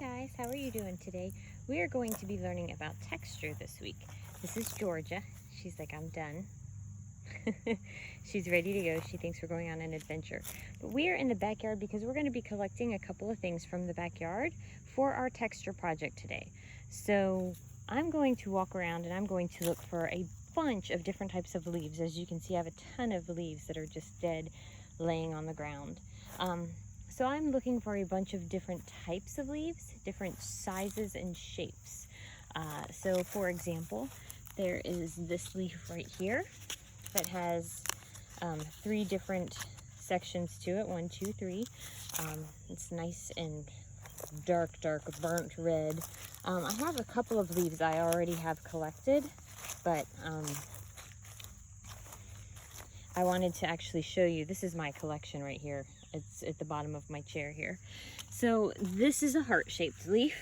guys, how are you doing today? We are going to be learning about texture this week. This is Georgia. She's like, I'm done. She's ready to go. She thinks we're going on an adventure. But we are in the backyard because we're going to be collecting a couple of things from the backyard for our texture project today. So I'm going to walk around and I'm going to look for a bunch of different types of leaves. As you can see, I have a ton of leaves that are just dead laying on the ground. So I'm looking for a bunch of different types of leaves, different sizes and shapes. So for example, there is this leaf right here that has 3 different sections to it, 1, 2, 3. It's nice and dark burnt red. I have a couple of leaves I already have collected, but I wanted to actually show you. This is my collection right here. It's at the bottom of my chair here. So this is a heart-shaped leaf.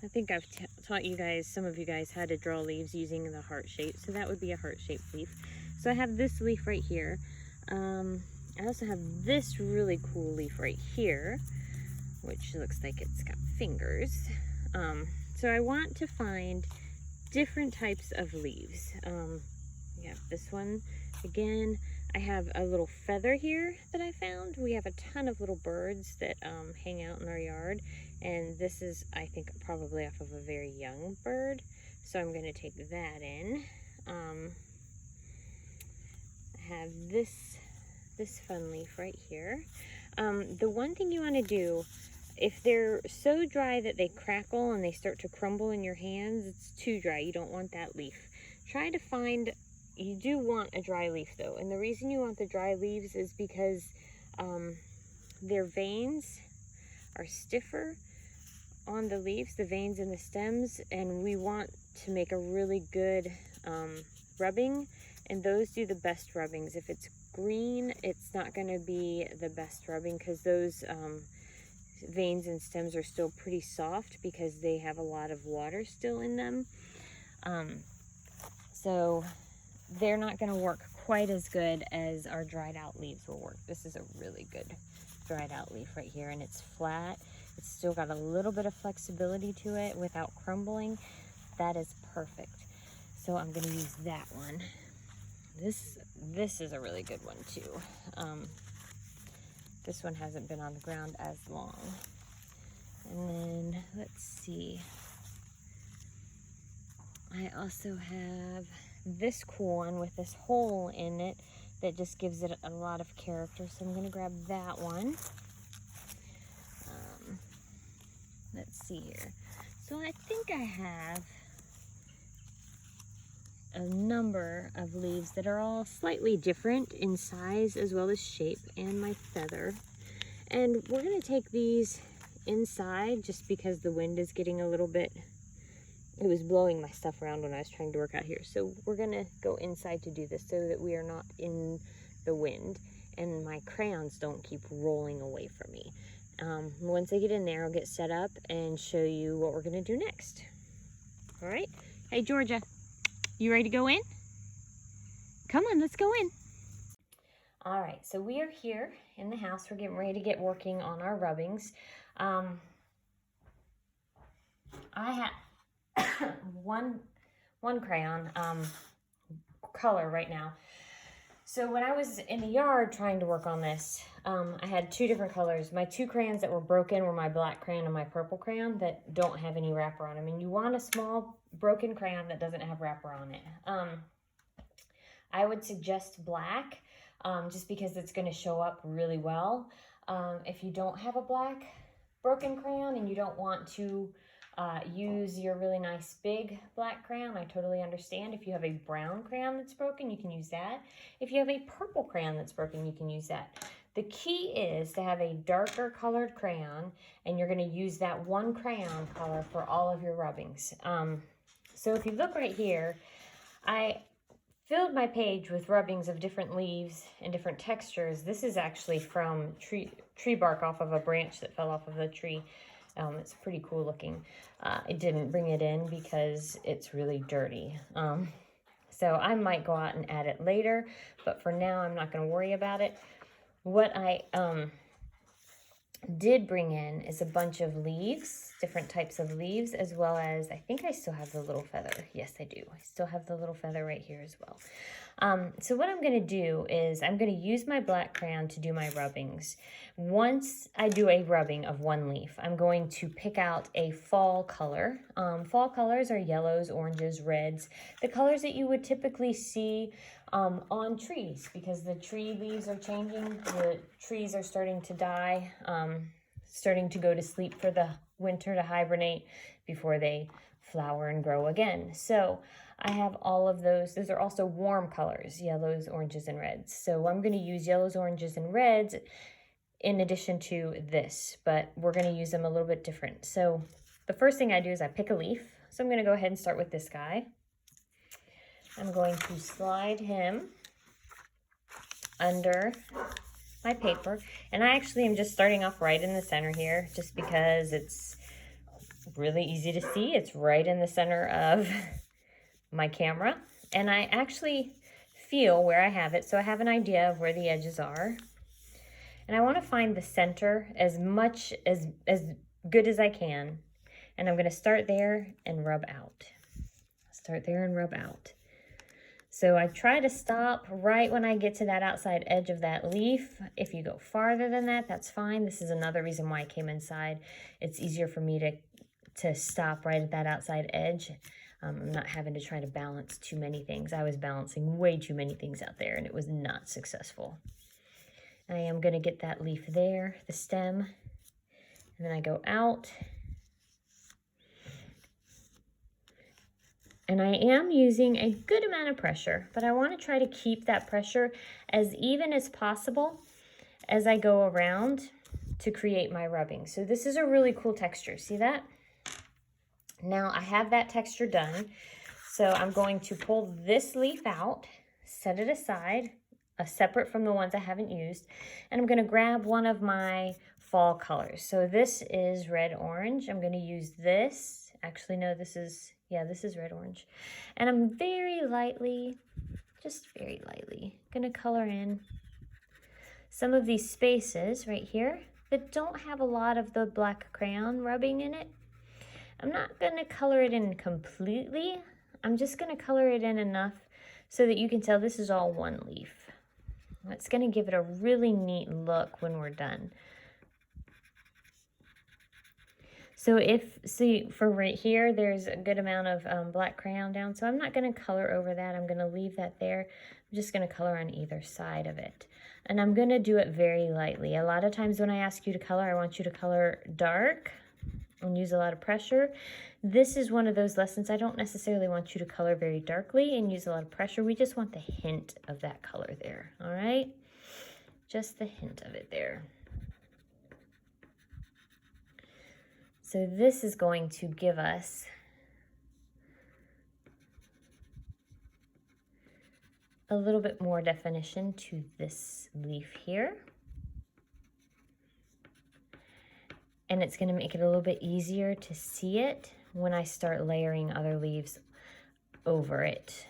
I think I've taught you guys, some of you guys, how to draw leaves using the heart shape. So that would be a heart-shaped leaf. So I have this leaf right here. I also have this really cool leaf right here, which looks like it's got fingers. So I want to find different types of leaves. We have this one again. I have a little feather here that I found. We have a ton of little birds that hang out in our yard, and this is, I think, probably off of a very young bird, so I'm going to take that in. I have this fun leaf right here. The one thing you want to do, if they're so dry that they crackle and they start to crumble in your hands, it's too dry. You don't want that leaf. Try to find, you do want a dry leaf though, and the reason you want the dry leaves is because their veins are stiffer on the leaves, the veins and the stems, and we want to make a really good rubbing, and those do the best rubbings. If it's green, it's not going to be the best rubbing because those veins and stems are still pretty soft because they have a lot of water still in them. So they're not going to work quite as good as our dried out leaves will work. This is a really good dried out leaf right here, and it's flat. It's still got a little bit of flexibility to it without crumbling. That is perfect. So I'm going to use that one. This is a really good one too. This one hasn't been on the ground as long. And then let's see. I also have this cool one with this hole in it that just gives it a lot of character. So I'm going to grab that one. Let's see here. So I think I have a number of leaves that are all slightly different in size as well as shape, and my feather. And we're going to take these inside just because the wind is getting a little bit, it was blowing my stuff around when I was trying to work out here. So we're going to go inside to do this so that we are not in the wind and my crayons don't keep rolling away from me. Once I get in there, I'll get set up and show you what we're going to do next. All right. Hey, Georgia, you ready to go in? Come on, let's go in. All right, so we are here in the house. We're getting ready to get working on our rubbings. I have one crayon color right now. So when I was in the yard trying to work on this, I had 2 different colors. My 2 crayons that were broken were my black crayon and my purple crayon that don't have any wrapper on them. And you want a small broken crayon that doesn't have wrapper on it. I would suggest black, just because it's going to show up really well. If you don't have a black broken crayon and you don't want to use your really nice big black crayon, I totally understand. If you have a brown crayon that's broken, you can use that. If you have a purple crayon that's broken, you can use that. The key is to have a darker colored crayon, and you're going to use that one crayon color for all of your rubbings. So if you look right here, I filled my page with rubbings of different leaves and different textures. This is actually from tree bark off of a branch that fell off of the tree. It's pretty cool looking. I didn't bring it in because it's really dirty. So I might go out and add it later, but for now I'm not going to worry about it. What I did bring in is a bunch of leaves different types of leaves, as well as, I think I still have the little feather. Yes, I do. I still have the little feather right here as well. So what I'm going to do is I'm going to use my black crayon to do my rubbings. Once I do a rubbing of one leaf, I'm going to pick out a fall color. Fall colors are yellows, oranges, reds, the colors that you would typically see on trees, because the tree leaves are changing. The trees are starting to die, starting to go to sleep for the winter to hibernate before they flower and grow again. So I have all of those. Those are also warm colors, yellows, oranges, and reds. So I'm going to use yellows, oranges, and reds in addition to this, but we're going to use them a little bit different. So the first thing I do is I pick a leaf. So I'm going to go ahead and start with this guy. I'm going to slide him under my paper, and I actually am just starting off right in the center here, just because it's really easy to see. It's right in the center of my camera, and I actually feel where I have it, so I have an idea of where the edges are, and I want to find the center as good as I can, and I'm going to start there and rub out. Start there and rub out. So I try to stop right when I get to that outside edge of that leaf. If you go farther than that, that's fine. This is another reason why I came inside. It's easier for me to stop right at that outside edge. I'm not having to try to balance too many things. I was balancing way too many things out there, and it was not successful. I am going to get that leaf there, the stem, and then I go out. And I am using a good amount of pressure, but I want to try to keep that pressure as even as possible as I go around to create my rubbing. So this is a really cool texture. See that? Now I have that texture done. So I'm going to pull this leaf out, set it aside, separate from the ones I haven't used, and I'm going to grab one of my fall colors. So this is red orange. I'm going to use this. Actually, no, this is red orange. And I'm very lightly, just very lightly, going to color in some of these spaces right here that don't have a lot of the black crayon rubbing in it. I'm not going to color it in completely. I'm just going to color it in enough so that you can tell this is all one leaf. It's going to give it a really neat look when we're done. So for right here, there's a good amount of black crayon down, so I'm not going to color over that. I'm going to leave that there. I'm just going to color on either side of it. And I'm going to do it very lightly. A lot of times when I ask you to color, I want you to color dark and use a lot of pressure. This is one of those lessons. I don't necessarily want you to color very darkly and use a lot of pressure. We just want the hint of that color there, all right? Just the hint of it there. So this is going to give us a little bit more definition to this leaf here. And it's going to make it a little bit easier to see it when I start layering other leaves over it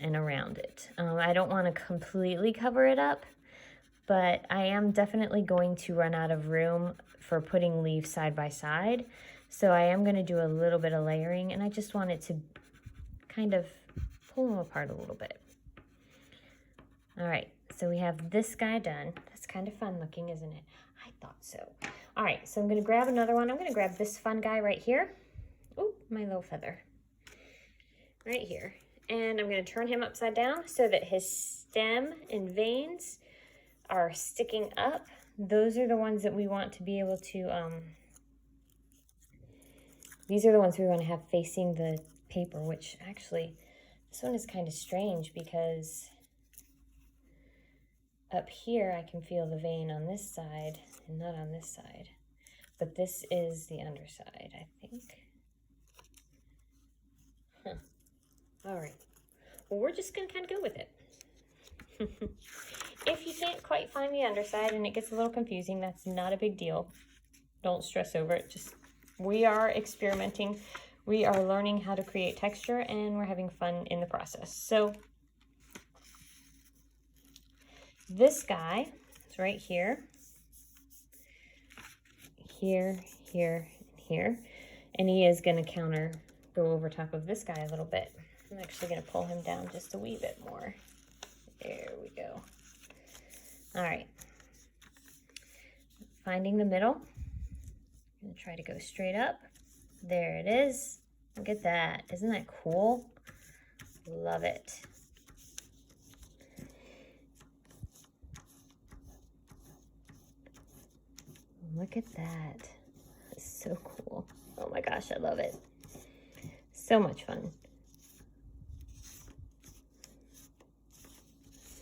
and around it. I don't want to completely cover it up, but I am definitely going to run out of room for putting leaves side by side. So I am going to do a little bit of layering, and I just want it to kind of pull them apart a little bit. All right, so we have this guy done. That's kind of fun looking, isn't it? I thought so. All right, so I'm going to grab another one. I'm going to grab this fun guy right here. Oh, my little feather. Right here. And I'm going to turn him upside down so that his stem and veins are sticking up. Those are the ones that we want to be able to, these are the ones we want to have facing the paper, which actually, this one is kind of strange because up here I can feel the vein on this side and not on this side. But this is the underside, I think. Huh. All right. Well, we're just going to kind of go with it. If you can't quite find the underside and it gets a little confusing, that's not a big deal. Don't stress over it. Just, we are experimenting. We are learning how to create texture, and we're having fun in the process. So this guy is right here, here, here, and here. And he is going to go over top of this guy a little bit. I'm actually going to pull him down just a wee bit more. There we go. All right. Finding the middle. I'm going to try to go straight up. There it is. Look at that. Isn't that cool? Love it. Look at that. That's so cool. Oh my gosh, I love it. So much fun.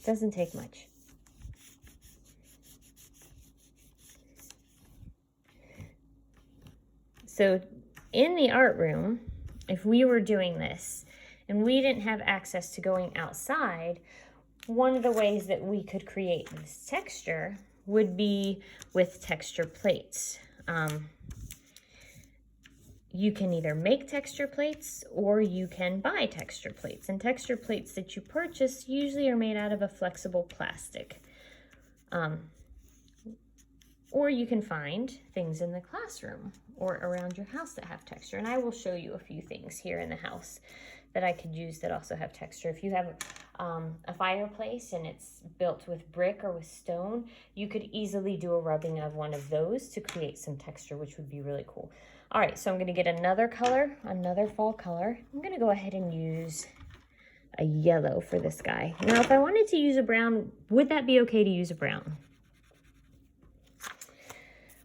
Doesn't take much. So in the art room, if we were doing this and we didn't have access to going outside, one of the ways that we could create this texture would be with texture plates. You can either make texture plates or you can buy texture plates. And texture plates that you purchase usually are made out of a flexible plastic. Or you can find things in the classroom or around your house that have texture. And I will show you a few things here in the house that I could use that also have texture. If you have a fireplace and it's built with brick or with stone, you could easily do a rubbing of one of those to create some texture, which would be really cool. All right, so I'm gonna get another color, another fall color. I'm gonna go ahead and use a yellow for this guy. Now, if I wanted to use a brown, would that be okay to use a brown?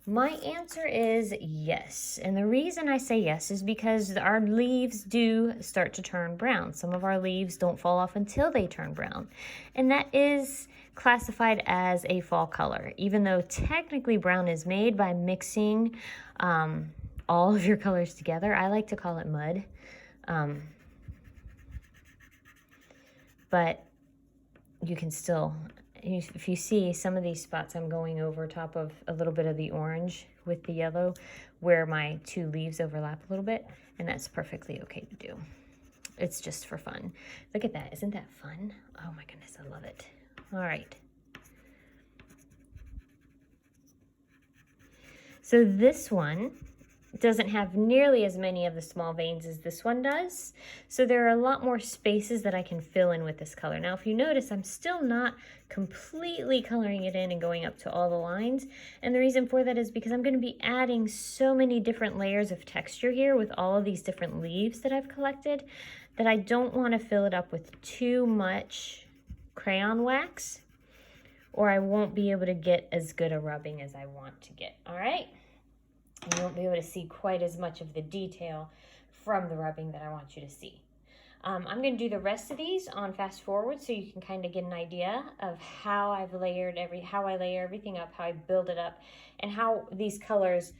My answer is yes. And the reason I say yes is because our leaves do start to turn brown. Some of our leaves don't fall off until they turn brown. And that is classified as a fall color, even though technically brown is made by mixing all of your colors together. I like to call it mud. But you can still, if you see some of these spots, I'm going over top of a little bit of the orange with the yellow where my two leaves overlap a little bit, and that's perfectly okay to do. It's just for fun. Look at that. Isn't that fun? Oh my goodness, I love it. All right. So this one doesn't have nearly as many of the small veins as this one does. So there are a lot more spaces that I can fill in with this color. Now, if you notice, I'm still not completely coloring it in and going up to all the lines. And the reason for that is because I'm going to be adding so many different layers of texture here with all of these different leaves that I've collected that I don't want to fill it up with too much crayon wax, or I won't be able to get as good a rubbing as I want to get. All right? You won't be able to see quite as much of the detail from the rubbing that I want you to see. I'm going to do the rest of these on fast forward so you can kind of get an idea of how I've layered how I layer everything up, how I build it up, and how these colors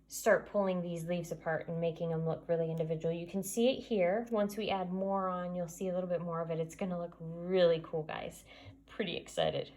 start pulling these leaves apart and making them look really individual. You can see it here. Once we add more on, you'll see a little bit more of it. It's going to look really cool, guys. Pretty excited.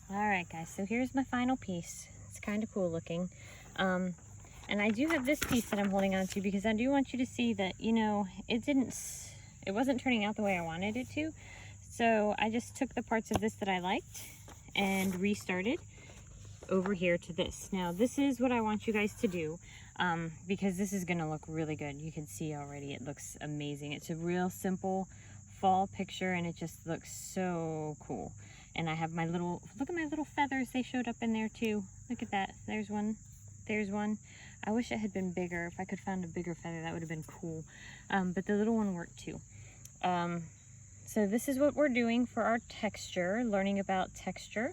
All right, guys, so here's my final piece. It's kind of cool looking. And I do have this piece that I'm holding on to because I do want you to see that, you know, it wasn't turning out the way I wanted it to. So I just took the parts of this that I liked and restarted over here to this. Now, this is what I want you guys to do because this is going to look really good. You can see already it looks amazing. It's a real simple fall picture and it just looks so cool. And I have my little, look at my little feathers. They showed up in there too. Look at that. There's one. There's one. I wish it had been bigger. If I could find a bigger feather, that would have been cool. But the little one worked too. So this is what we're doing for our texture, learning about texture.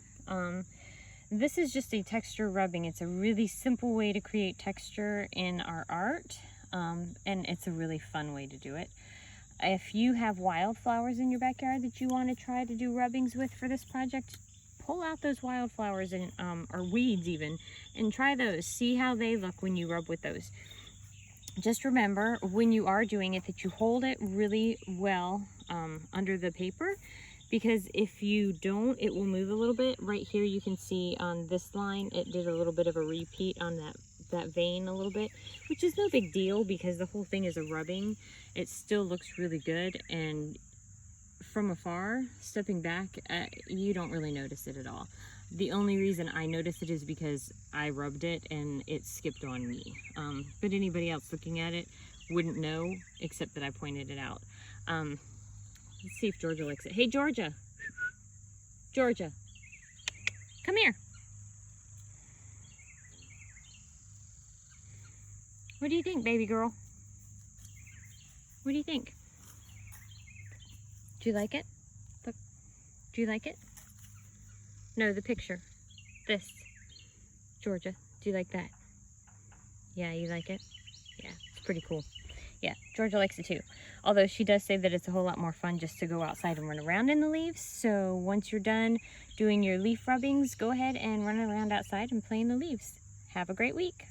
This is just a texture rubbing. It's a really simple way to create texture in our art. and it's a really fun way to do it. If you have wildflowers in your backyard that you want to try to do rubbings with for this project, pull out those wildflowers and or weeds even, and try those. See how they look when you rub with those. Just remember when you are doing it that you hold it really well under the paper, because if you don't, it will move a little bit. Right here you can see on this line it did a little bit of a repeat on that vein a little bit, which is no big deal because the whole thing is a rubbing. It still looks really good, and from afar, stepping back, you don't really notice it at all. The only reason I noticed it is because I rubbed it and it skipped on me. But anybody else looking at it wouldn't know, except that I pointed it out. Let's see if Georgia likes it. Hey, Georgia. Georgia, come here. What do you think, baby girl? What do you think? Do you like it? Look, do you like it? No, the picture. This. Georgia, do you like that? Yeah, you like it? Yeah, it's pretty cool. Yeah, Georgia likes it too. Although she does say that it's a whole lot more fun just to go outside and run around in the leaves. So once you're done doing your leaf rubbings, go ahead and run around outside and play in the leaves. Have a great week.